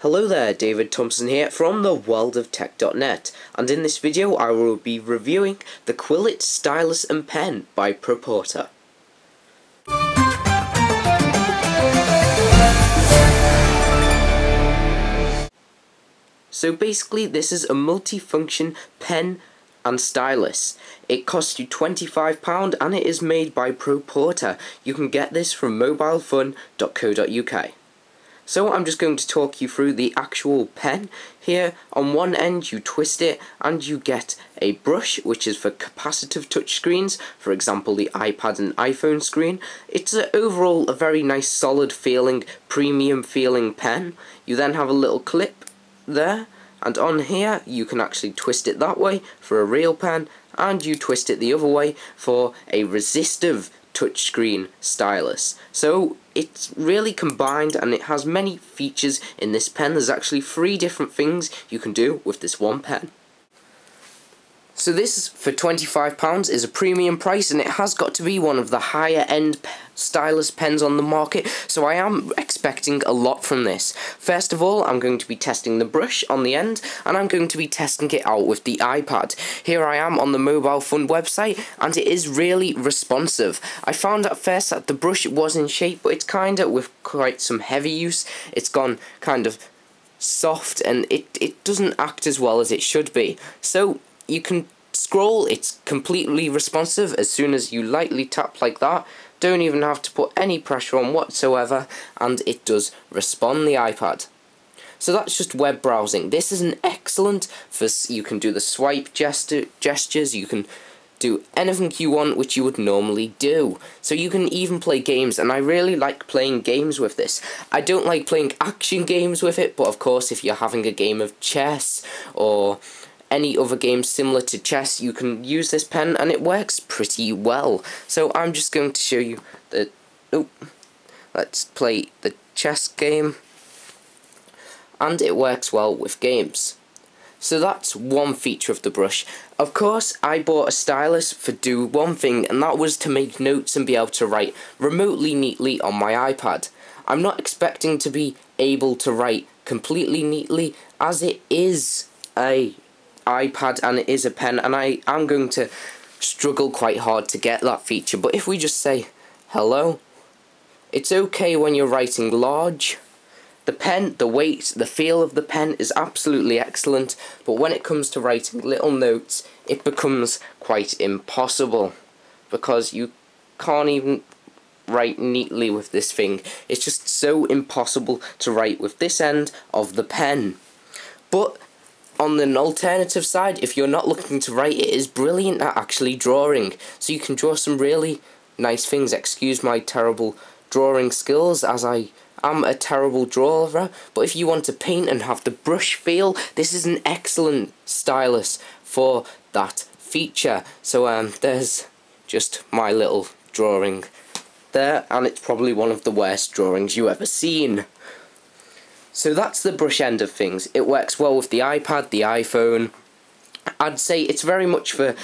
Hello there, David Thompson here from the worldoftech.net, and in this video I will be reviewing the Quillet Stylus and Pen by Proporta. So basically this is a multi-function pen and stylus. It costs you £25 and it is made by Proporta. You can get this from mobilefun.co.uk. So I'm just going to talk you through the actual pen. Here on one end you twist it and you get a brush, which is for capacitive touchscreens, for example the iPad and iPhone screen. It's overall a very nice solid feeling, premium feeling pen. You then have a little clip there, and on here you can actually twist it that way for a real pen, and you twist it the other way for a resistive touchscreen stylus. So it's really combined and it has many features in this pen. There's actually 3 different things you can do with this one pen. So this, for £25, is a premium price, and it has got to be one of the higher end stylus pens on the market, so I am expecting a lot from this. First of all, I'm going to be testing the brush on the end, and I'm going to be testing it out with the iPad. Here I am on the Mobile Fun website, and it is really responsive. I found at first that the brush was in shape, but it's kinda, with quite some heavy use, it's gone kind of soft, and it doesn't act as well as it should be. So you can scroll, it's completely responsive as soon as you lightly tap like that. Don't even have to put any pressure on whatsoever, and it does respond, the iPad. So that's just web browsing. This is an excellent for, you can do the swipe gestures, you can do anything you want which you would normally do. So you can even play games, and I really like playing games with this. I don't like playing action games with it, but of course if you're having a game of chess or any other game similar to chess, you can use this pen and it works pretty well. So I'm just going to show you the... let's play the chess game. And it works well with games. So that's one feature of the brush. Of course, I bought a stylus for do one thing, and that was to make notes and be able to write remotely neatly on my iPad. I'm not expecting to be able to write completely neatly, as it is a iPad and it is a pen, and I am going to struggle quite hard to get that feature. But if we just say hello, it's okay when you're writing large. The pen, the weight, the feel of the pen is absolutely excellent, but when it comes to writing little notes, it becomes quite impossible, because you can't even write neatly with this thing. It's just so impossible to write with this end of the pen. But on the alternative side, if you're not looking to write, it is brilliant at actually drawing. So you can draw some really nice things. Excuse my terrible drawing skills, as I am a terrible drawer. But if you want to paint and have the brush feel, this is an excellent stylus for that feature. So there's just my little drawing there, and it's probably one of the worst drawings you ever seen. So that's the brush end of things. It works well with the iPad, the iPhone. I'd say it's very much for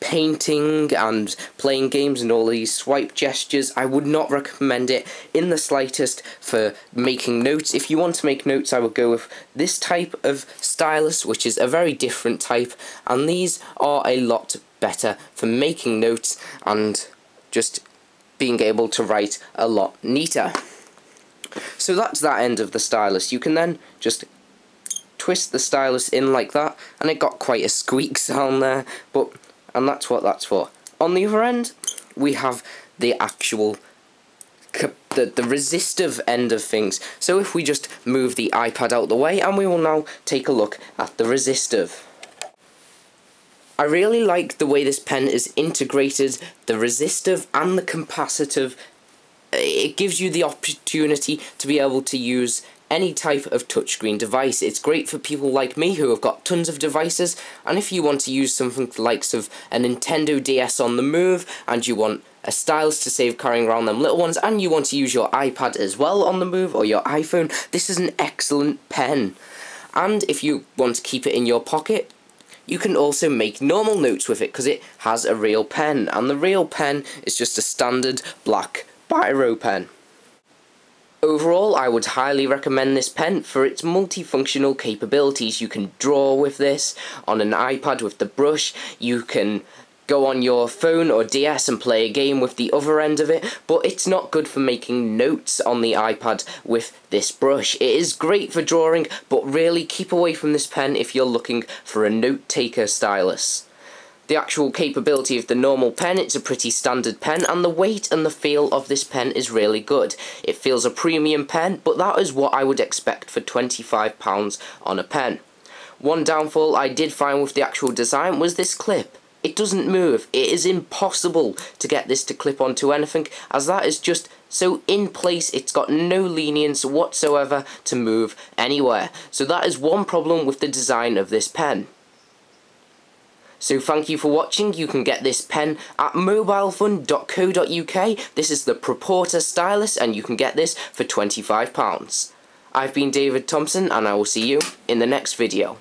painting and playing games and all these swipe gestures. I would not recommend it in the slightest for making notes. If you want to make notes, I would go with this type of stylus, which is a very different type, and these are a lot better for making notes and just being able to write a lot neater. So that's that end of the stylus. You can then just twist the stylus in like that, and it got quite a squeak sound there, and that's what that's for. On the other end, we have the actual the resistive end of things. So if we just move the iPad out the way, and we will now take a look at the resistive. I really like the way this pen is integrated, the resistive and the capacitive. It gives you the opportunity to be able to use any type of touchscreen device. It's great for people like me who have got tons of devices, and if you want to use something the likes of a Nintendo DS on the move, and you want a stylus to save carrying around them little ones, and you want to use your iPad as well on the move, or your iPhone, this is an excellent pen. And if you want to keep it in your pocket, you can also make normal notes with it, because it has a real pen, and the real pen is just a standard black biro pen. Overall, I would highly recommend this pen for its multifunctional capabilities. You can draw with this on an iPad with the brush, you can go on your phone or DS and play a game with the other end of it, but it's not good for making notes on the iPad with this brush. It is great for drawing, but really keep away from this pen if you're looking for a note-taker stylus. The actual capability of the normal pen, it's a pretty standard pen, and the weight and the feel of this pen is really good. It feels a premium pen, but that is what I would expect for £25 on a pen. One downfall I did find with the actual design was this clip. It doesn't move. It is impossible to get this to clip onto anything, as that is just so in place. It's got no lenience whatsoever to move anywhere. So that is one problem with the design of this pen. So thank you for watching. You can get this pen at mobilefun.co.uk. This is the Proporta Stylus, and you can get this for £25. I've been David Thompson, and I will see you in the next video.